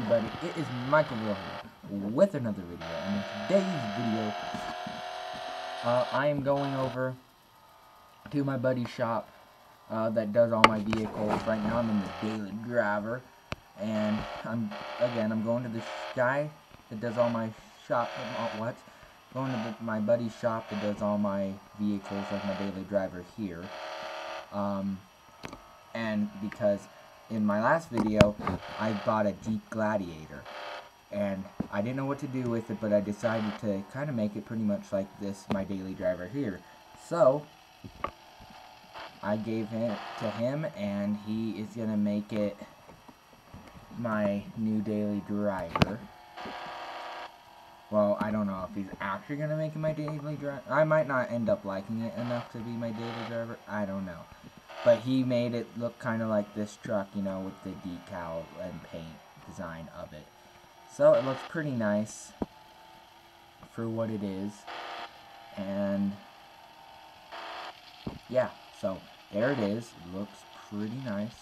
everybody? It is Michael here with another video, and in today's video, I am going over to my buddy's shop that does all my vehicles. Right now I'm in the daily driver, and I'm going to this guy that does all my shop, going to my buddy's shop that does all my vehicles, like my daily driver here, and because in my last video, I bought a Jeep Gladiator, and I didn't know what to do with it, but I decided to kind of make it pretty much like this, my daily driver here. So, I gave it to him, and he is going to make it my new daily driver. Well, I don't know if he's actually going to make it my daily driver. I might not end up liking it enough to be my daily driver. I don't know. But he made it look kind of like this truck, you know, with the decal and paint design of it. So it looks pretty nice for what it is. And yeah, so there it is. It looks pretty nice.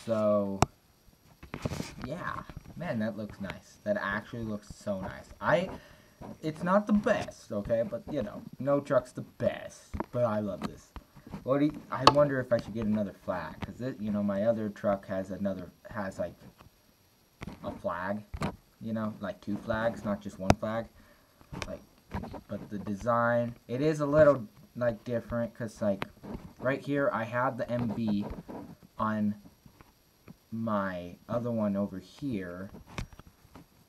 So yeah, man, that looks nice. That actually looks so nice. It's not the best, okay, but you know, no truck's the best. But I love this. I wonder if I should get another flag, because you know, my other truck has like a flag, you know, like 2 flags, not just 1 flag. But the design, it is a little like different, because like right here I have the MB on my other one over here,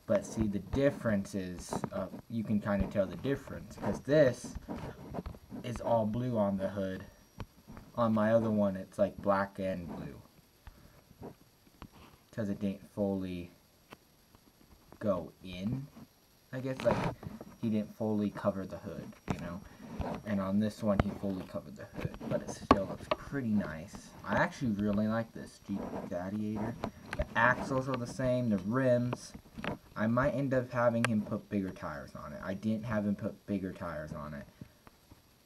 but see, the difference is you can kind of tell the difference, because this is all blue on the hood. On my other one it's like black and blue, because it didn't fully go in, I guess, like he didn't fully cover the hood, you know. And on this one, he fully covered the hood, but it still looks pretty nice. I actually really like this Jeep Gladiator. The axles are the same, the rims. I might end up having him put bigger tires on it. I didn't have him put bigger tires on it,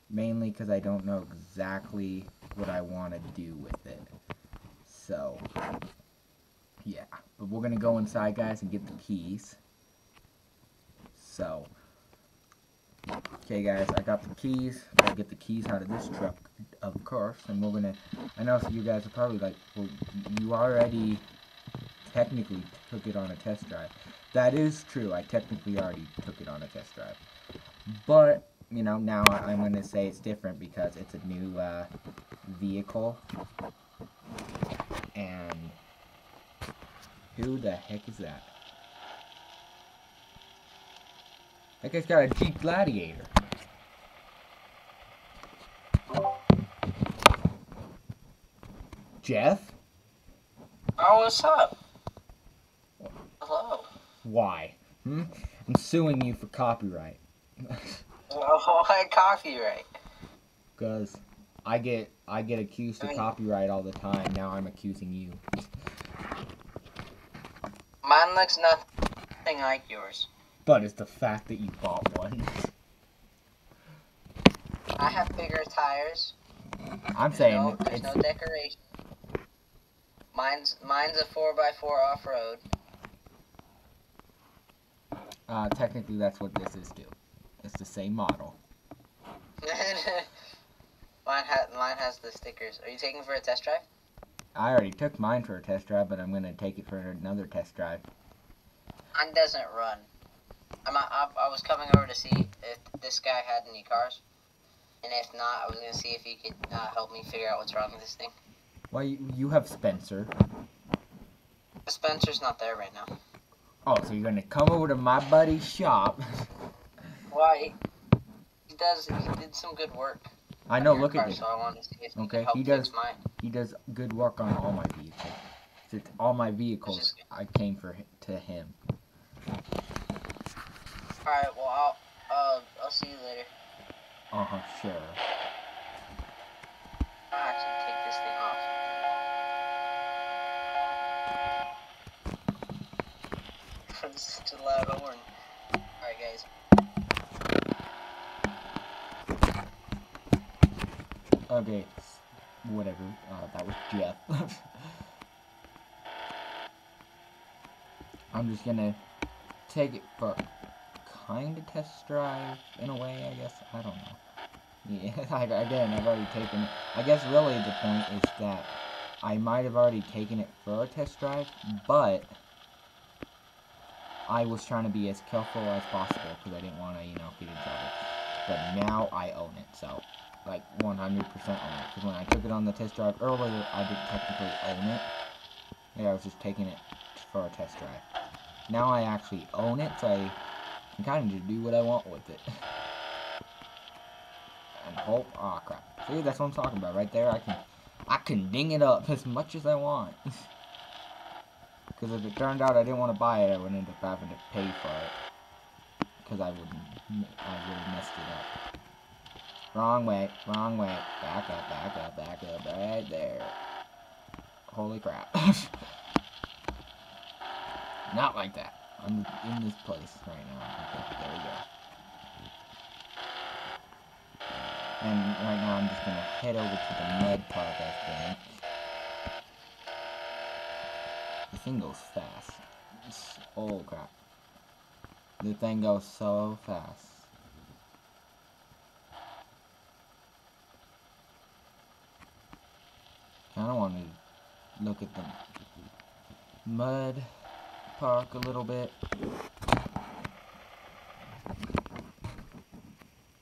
mainly because I don't know exactly what I want to do with it. So, yeah. But we're going to go inside, guys, and get the keys. So, okay, guys, I got the keys. Gotta get the keys out of this truck, of course. And we're gonna. I know some of you guys are probably like, well, you already technically took it on a test drive. That is true. I technically already took it on a test drive. But you know, now I'm gonna say it's different because it's a new vehicle. And who the heck is that? That guy's got a Jeep Gladiator. Jeff? Oh, what's up? Hello. Why? I'm suing you for copyright. Why copyright? Because I get accused of copyright all the time. Now I'm accusing you. Mine looks nothing like yours. But it's the fact that you bought one. I have bigger tires. I'm saying there's no decoration. Mine's a 4x4 off-road. Technically that's what this is too. It's the same model. Mine has the stickers. Are you taking for a test drive? I already took mine for a test drive, but I'm gonna take it for another test drive. Mine doesn't run. I was coming over to see if this guy had any cars, and if not, I was gonna see if he could help me figure out what's wrong with this thing. Well, you have Spencer. Spencer's not there right now. Oh, so you're gonna come over to my buddy's shop? Why? He did some good work. I know. Look at this. it. So I wanted to see if okay, he does. Mine. He does good work on all my vehicles. It's all my vehicles, I came to him. Alright, well, I'll see you later. Sure. I'll actually take this thing off. It's such a loud horn. Alright, guys. Okay, whatever. That was Jeff. I'm just gonna take it for kind of test drive in a way, I guess. I don't know. Yeah, again, I've already taken it. I guess really the point is that I might have already taken it for a test drive, but I was trying to be as careful as possible because I didn't want to, you know, get in trouble. But now I own it, so, like, 100% own it. Because when I took it on the test drive earlier, I didn't technically own it. Yeah, I was just taking it for a test drive. Now I actually own it, so I can kind of just do what I want with it. And hope, oh crap. See, that's what I'm talking about right there. I can ding it up as much as I want. Because if it turned out I didn't want to buy it, I would end up having to pay for it. Because I would have messed it up. Wrong way, wrong way. Back up, back up, back up, right there. Holy crap. Not like that. I'm in this place right now. Okay, there we go. And right now I'm just going to head over to the mud park, I think. The thing goes fast. Oh crap. The thing goes so fast. Kinda want to look at the mud park a little bit.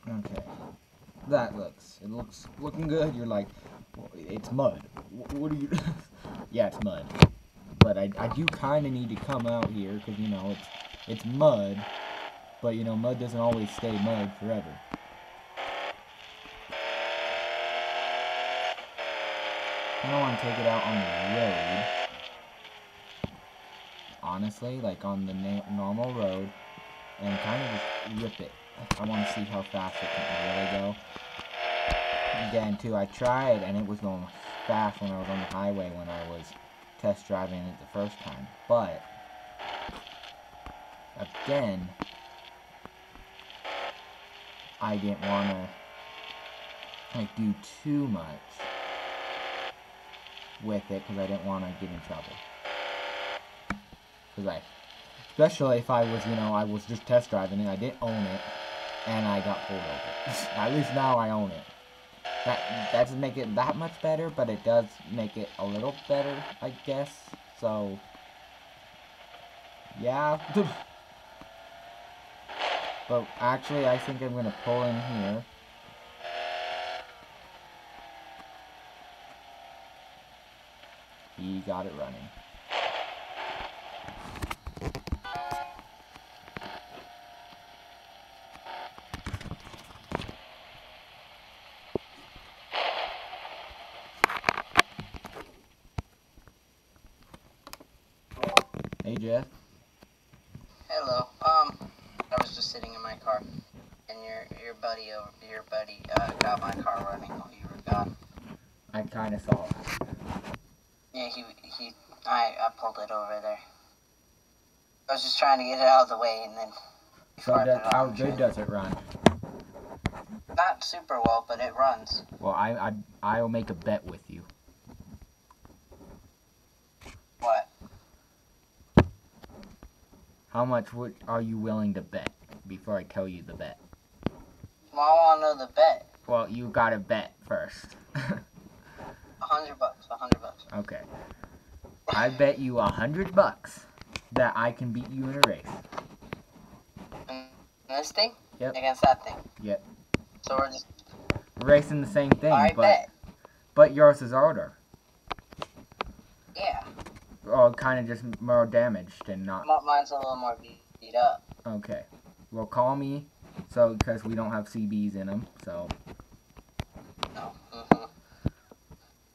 Okay. It looks looking good. You're like, well, it's mud. What are you? Yeah, it's mud. But I do kind of need to come out here because, you know, it's mud. But, you know, mud doesn't always stay mud forever. I don't want to take it out on the road. Honestly, like on the normal road. And kind of just rip it. I want to see how fast it can really go. Again, too, I tried and it was going fast when I was on the highway when I was test driving it the first time. But, again, I didn't want to, like, do too much with it because I didn't want to get in trouble. Because especially if I was, you know, I was just test driving it, I didn't own it, and I got pulled over. At least now I own it. That doesn't make it that much better, but it does make it a little better, I guess. So, yeah. But actually, I think I'm going to pull in here. He got it running. Hey, Jeff. Hello. I was just sitting in my car, and your buddy got my car running while you were gone. I kind of saw it. Yeah, I pulled it over there. I was just trying to get it out of the way, and then. So how good does it run? Not super well, but it runs. Well, I'll make a bet with you. What? How much are you willing to bet before I tell you the bet? Well, I want to know the bet. Well, you gotta bet first. $100. $100. Okay. I bet you $100 that I can beat you in a race. And this thing? Yep. Against that thing? Yep. So we're just Racing the same thing, but yours is harder. Yeah. Or kind of just more damaged and not. Mine's a little more beat up. Okay. Well, call me. So, because we don't have CBs in them, so. No.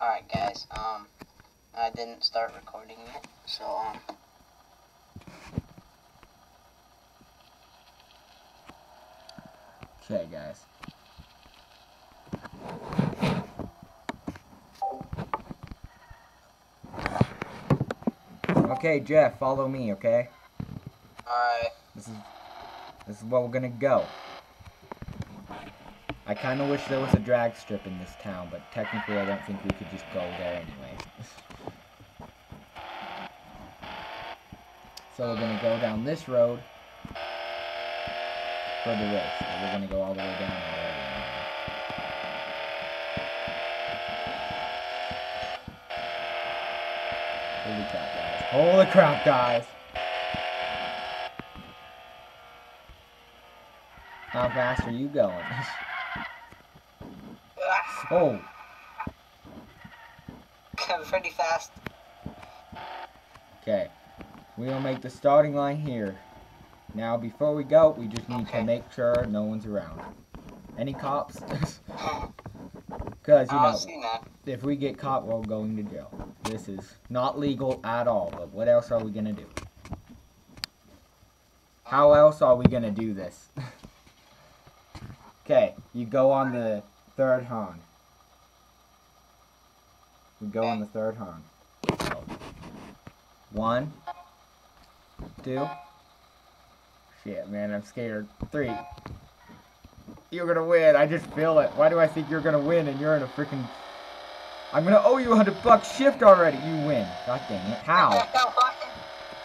Alright, guys. I didn't start recording yet, so, Okay, guys. Okay, Jeff, follow me, okay? Alright. This is where we're gonna go. I kind of wish there was a drag strip in this town, but technically I don't think we could just go there anyway. So we're going to go down this road for the race. So we're going to go all the way down already. Holy crap, guys. Holy crap, guys. How fast are you going? Oh. I'm pretty fast. Okay. We'll make the starting line here. Now, before we go, we just need to make sure no one's around. Any cops? Because, you know, if we get caught, we're going to jail. This is not legal at all, but what else are we going to do? How else are we going to do this? Okay, you go on the third horn. We go on the third horn. So, 1, 2. Shit, man, I'm scared. 3. You're gonna win. I just feel it. Why do I think you're gonna win and you're in a freaking... I'm gonna owe you $100 shift already. You win. God dang it. How?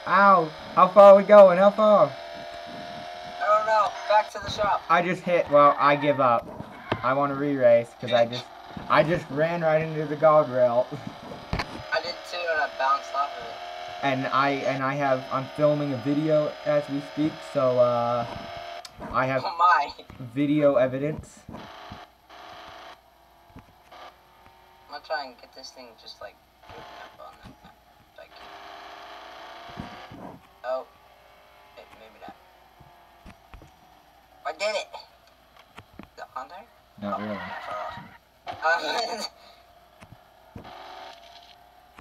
Ow. How far are we going? How far? I don't know. Back to the shop. I just hit. Well, I give up. I want to re-race because I just ran right into the guardrail. I did too, and I bounced off of it. And I'm filming a video as we speak, so I have video evidence. I'm gonna try and get this thing just like up on that map. Like, oh, maybe not. I did it. Is it on there? Not really.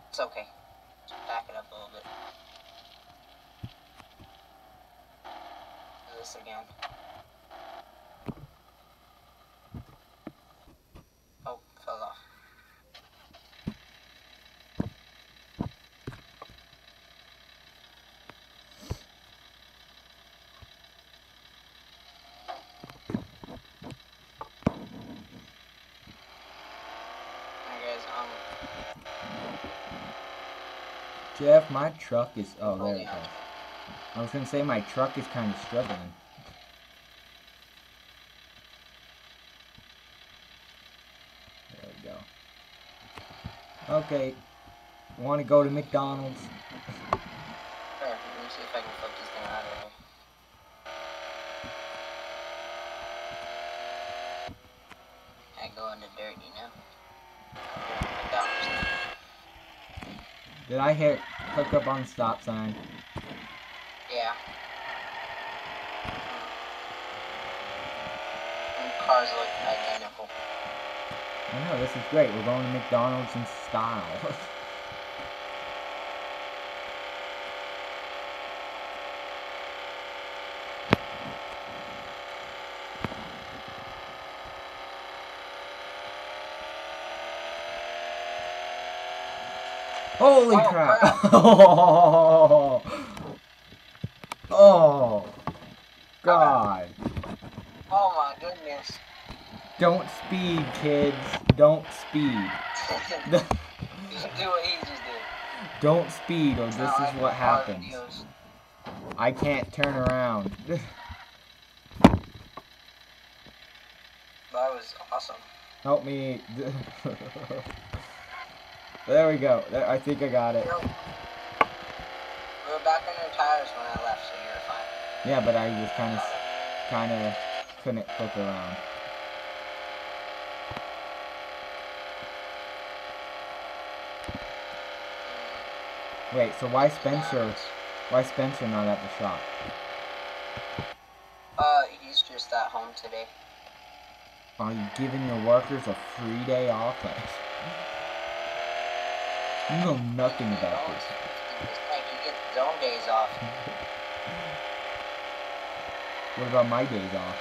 It's okay. Just back it up a little bit. Do this again. Oh, fell off. Jeff, my truck is... Oh, there it goes. I was going to say my truck is kind of struggling. There we go. Okay. Want to go to McDonald's? Sure, let me see if I can flip this thing out of here. I go into dirt, you know? McDonald's now. Did I hook up on the stop sign? Yeah. And cars look identical. I know, this is great. We're going to McDonald's in style. Holy crap! Oh, oh, God! Oh my goodness! Don't speed, kids. Don't speed. You should do what he just did. Don't speed, or this is what happens. I can't turn around. That was awesome. Help me. There we go. There, I think I got it. We were back on our tires when I left, so you're fine. Yeah, but I was kind of couldn't flip around. Wait, so why Spencer not at the shop? He's just at home today. Are you giving your workers a free day off? You know nothing about this. It's like he gets his own days off. What about my days off?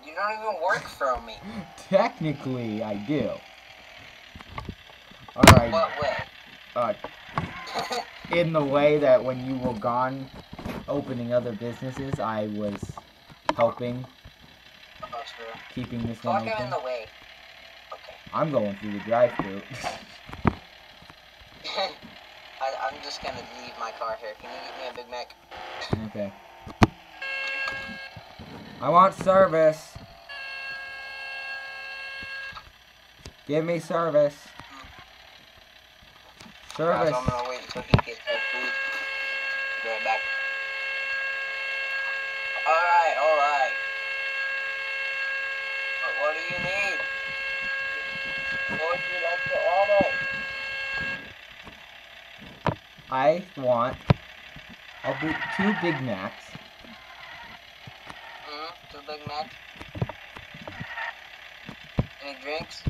You don't even work for me. Technically, I do. Alright. What way? In the way that when you were gone opening other businesses, I was helping keeping this one Fuck him in open. the way. Okay. I'm going through the drive-thru. I'm just gonna leave my car here. Can you get me a Big Mac? Okay. I want service. Give me service. Service. Guys, I'm gonna wait until he gets his food. Be right back. Alright. What do you need? What would you like to order? I want two Big Macs. Two Big Macs. Any drinks?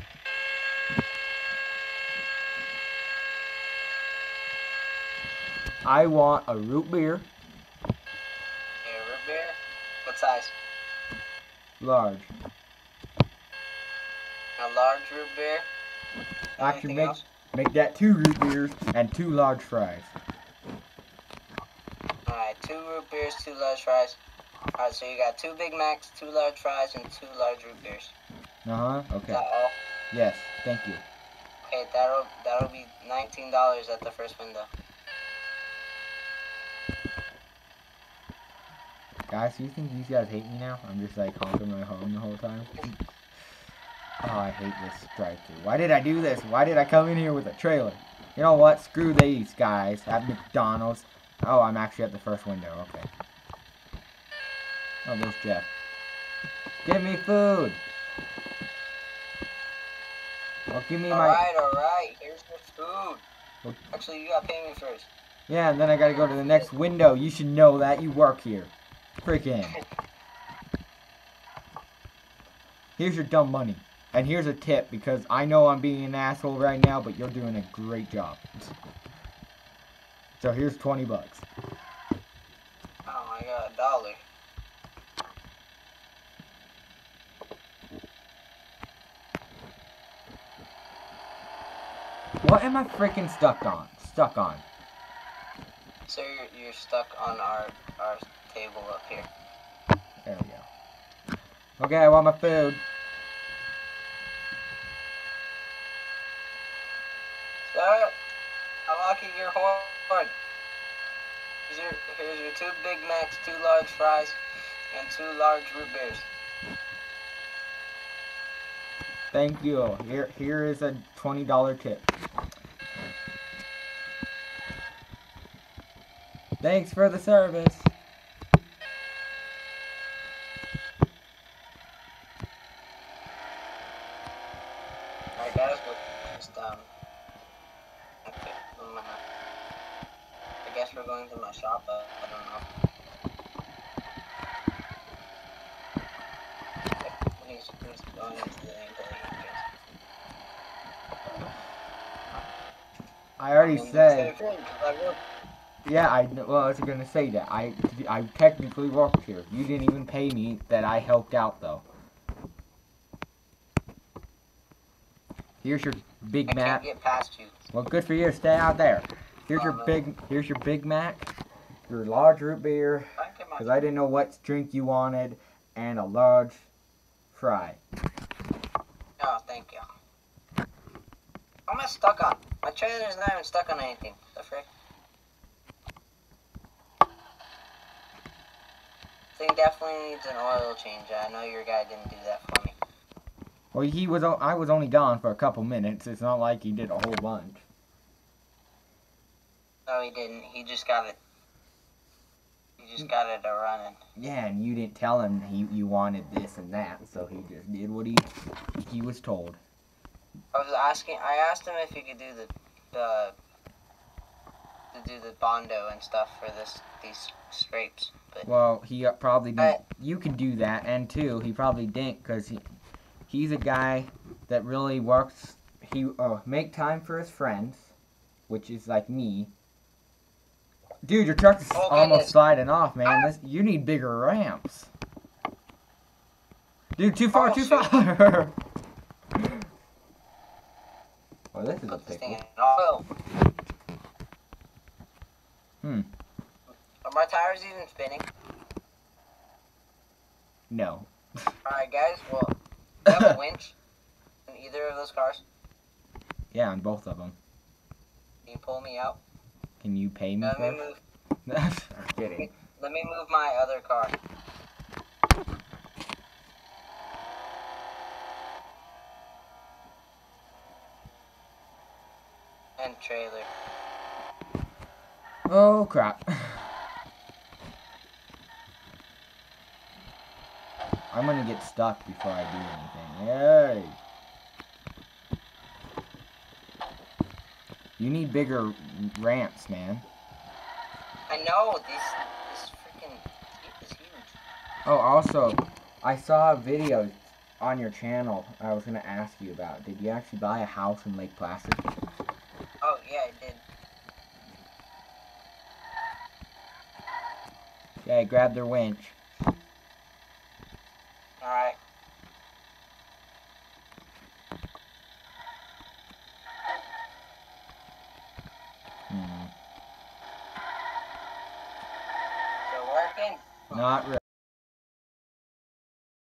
I want a root beer. Yeah, root beer. What size? Large. A large root beer. Actually, Anything else? make that 2 root beers and 2 large fries. Alright, 2 root beers, 2 large fries. Alright, so you got 2 Big Macs, 2 large fries, and 2 large root beers. Okay. Is that all? Yes, thank you. Okay, that'll be $19 at the first window. Guys, do you think these guys hate me now? I'm just like honking my horn the whole time. Oh, I hate this drive-thru. Why did I do this? Why did I come in here with a trailer? You know what? Screw these guys at McDonald's. Oh, I'm actually at the first window. Okay. Oh, there's Jeff. Give me food. Well, give me my... Alright. Here's your food. Well, Actually, you gotta pay me first. yeah, and then I gotta go to the next window. You should know that. You work here. Freaking. Here's your dumb money. And here's a tip, because I know I'm being an asshole right now, but you're doing a great job. So here's 20 bucks. Oh, I got $1. What am I freaking stuck on? So you're stuck on our table up here. There we go. Okay, I want my food. Sir, unlocking your horn. Here's your 2 Big Macs, 2 large fries, and 2 large root beers. Thank you. Here is a $20 tip. Thanks for the service. Alright guys, we're just okay, I guess we're going to my shop, I don't know. He's going into the angle, I guess. I already said. Yeah, well, I was gonna say that. I technically worked here. You didn't even pay me that I helped out, though. Here's your Big Mac. I can't get past you. Well, good for you. Stay out there. Here's your Big Mac, your large root beer, because I didn't know what drink you wanted, and a large fry. Oh, thank you. How am I stuck on? My trailer's not even stuck on anything. The frick? Thing definitely needs an oil change. I know your guy didn't do that for me. Well, I was only gone for a couple minutes. It's not like he did a whole bunch. No, he didn't. He just got it. He just got it running. Yeah, and you didn't tell him you wanted this and that, so he just did what he was told. I asked him if he could do the Bondo and stuff for these scrapes. But well, he probably didn't. You can do that, and two, he probably didn't, because he's a guy that really works. He make time for his friends, which is like me. Dude, your truck is almost sliding off, man. You need bigger ramps. Dude, too far, too far. Oh, this is a pickle. Oil. Are my tires even spinning? No. Alright guys, well, have a winch in either of those cars? Yeah, on both of them. Can you pull me out? Can you pay me Let me first? move. I'm kidding. Let me move my other car. And trailer. Oh crap. I'm gonna get stuck before I do anything. Yay! You need bigger ramps, man. I know, this freaking jeep is huge. Oh, also, I saw a video on your channel I was gonna ask you about. Did you actually buy a house in Lake Placid? Oh, yeah, I did. Okay, grab their winch. Alright. Hmm. So working? Not really.